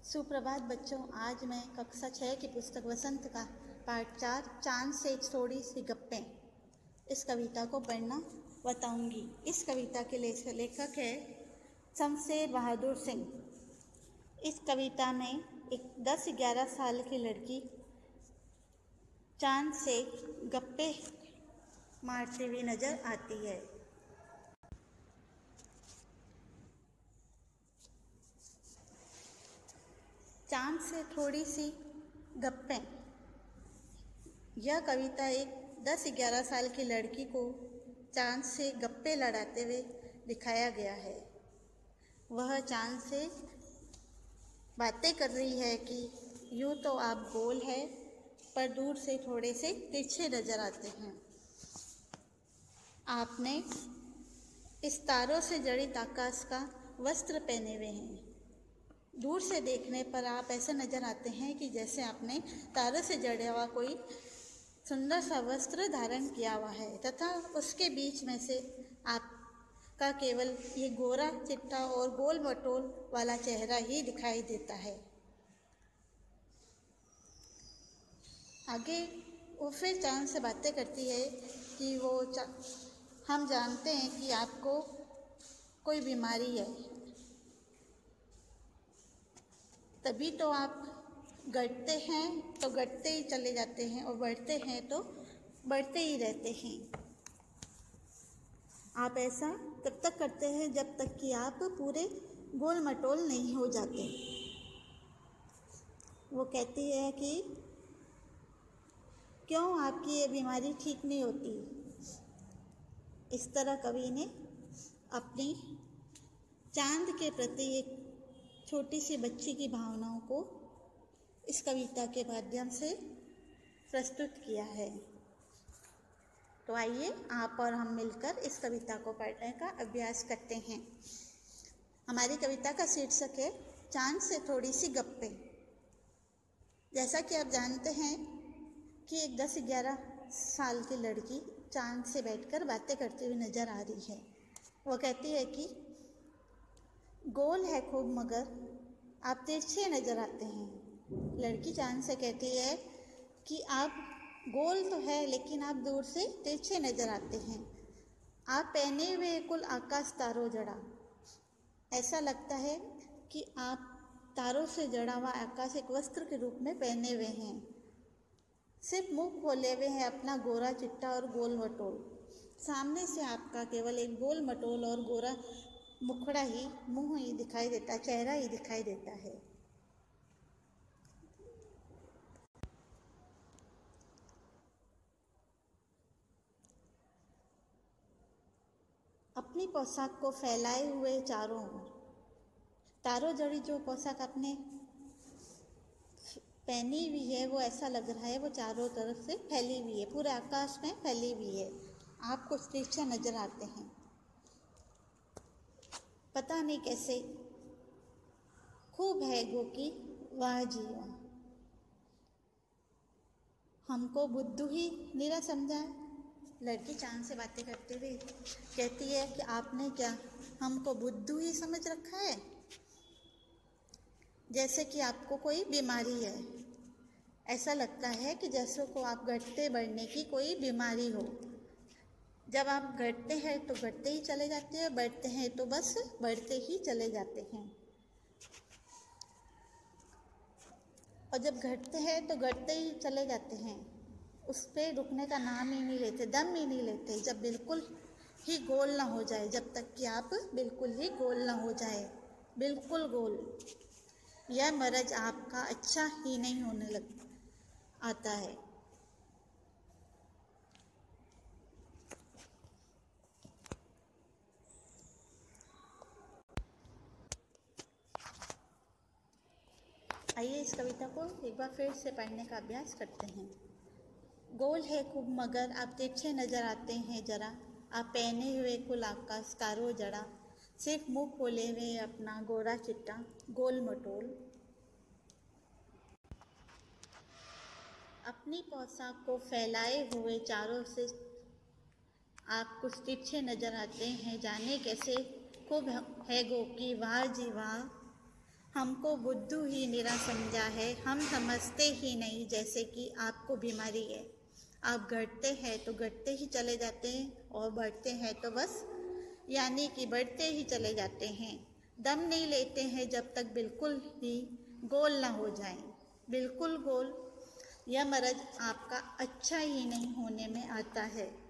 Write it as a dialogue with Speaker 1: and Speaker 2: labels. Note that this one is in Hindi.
Speaker 1: सुप्रभात बच्चों। आज मैं कक्षा 6 की पुस्तक वसंत का पाठ 4 चांद से थोड़ी सी गप्पें इस कविता को पढ़ना बताऊंगी। इस कविता के लेखक है शमशेर बहादुर सिंह। इस कविता में एक 10-11 साल की लड़की चांद से गप्पे मारती हुई नजर आती है। चांद से थोड़ी सी गप्पें। यह कविता एक 10-11 साल की लड़की को चांद से गप्पे लड़ाते हुए दिखाया गया है। वह चांद से बातें कर रही है कि यूँ तो आप गोल है, पर दूर से थोड़े से तिरछे नजर आते हैं। आपने इस तारों से जड़ित आकाश का वस्त्र पहने हुए हैं। दूर से देखने पर आप ऐसे नजर आते हैं कि जैसे आपने तारों से जड़ा हुआ कोई सुंदर सा वस्त्र धारण किया हुआ है, तथा उसके बीच में से आपका केवल ये गोरा चिट्टा और गोल मटोल वाला चेहरा ही दिखाई देता है। आगे वो फिर चांद से बातें करती है कि हम जानते हैं कि आपको कोई बीमारी है, तभी तो आप घटते हैं तो घटते ही चले जाते हैं और बढ़ते हैं तो बढ़ते ही रहते हैं। आप ऐसा तब तक करते हैं जब तक कि आप पूरे गोल मटोल नहीं हो जाते। वो कहती है कि क्यों आपकी ये बीमारी ठीक नहीं होती। इस तरह कवि ने अपनी चांद के प्रति एक छोटी सी बच्ची की भावनाओं को इस कविता के माध्यम से प्रस्तुत किया है। तो आइए आप और हम मिलकर इस कविता को पढ़ने का अभ्यास करते हैं। हमारी कविता का शीर्षक है चांद से थोड़ी सी गप्पें। जैसा कि आप जानते हैं कि एक 10-11 साल की लड़की चांद से बैठकर बातें करती हुई नजर आ रही है। वो कहती है कि गोल है खूब मगर आप तिरछे नजर आते हैं। लड़की चांद से कहती है कि आप गोल तो है, लेकिन आप दूर से तिरछे नजर आते हैं। आप पहने हुए कुल आकाश तारों जड़ा। ऐसा लगता है कि आप तारों से जड़ा हुआ आकाश एक वस्त्र के रूप में पहने हुए हैं। सिर्फ मुंह खोले हुए हैं अपना गोरा चिट्टा और गोल मटोल। सामने से आपका केवल एक गोल मटोल और गोरा मुखड़ा ही, मुंह ही दिखाई देता, चेहरा ही दिखाई देता है। अपनी पोशाक को फैलाए हुए चारों ओर, तारों जड़ी जो पोशाक आपने पहनी हुई है वो ऐसा लग रहा है वो चारों तरफ से फैली हुई है, पूरे आकाश में फैली हुई है। आप कुछ तिरछे नजर आते हैं। पता नहीं कैसे खूब है गो की वाह जी वाह। हमको बुद्धू ही निरा समझा है। लड़की चांद से बातें करते हुए कहती है कि आपने क्या हमको बुद्धू ही समझ रखा है, जैसे कि आपको कोई बीमारी है। ऐसा लगता है कि जैसे को आप घटते बढ़ने की कोई बीमारी हो। जब आप घटते हैं तो घटते ही चले जाते हैं, बढ़ते हैं तो बस बढ़ते ही चले जाते हैं, और जब घटते हैं तो घटते ही चले जाते हैं। उस पर रुकने का नाम ही नहीं लेते, दम ही नहीं लेते, जब बिल्कुल ही गोल ना हो जाए, जब तक कि आप बिल्कुल ही गोल ना हो जाए, बिल्कुल गोल। यह मर्ज आपका अच्छा ही नहीं होने लग आता है। आइए इस कविता को एक बार फिर से पढ़ने का अभ्यास करते हैं। गोल है खूब मगर आप तिरछे नजर आते हैं जरा। आप पहने हुए कुल आकाश तारों जड़ा। सिर्फ मुंह खोले हुए अपना गोरा चिट्टा गोल मटोल। अपनी पोशाक को फैलाए हुए चारों से आप कुछ तिरछे नजर आते हैं। जाने कैसे खूब है गो की वाह जी वाह। हमको बुद्धू ही मेरा समझा है, हम समझते ही नहीं जैसे कि आपको बीमारी है। आप घटते हैं तो घटते ही चले जाते हैं और बढ़ते हैं तो बस यानी कि बढ़ते ही चले जाते हैं। दम नहीं लेते हैं जब तक बिल्कुल ही गोल ना हो जाए। बिल्कुल गोल यह मर्ज आपका अच्छा ही नहीं होने में आता है।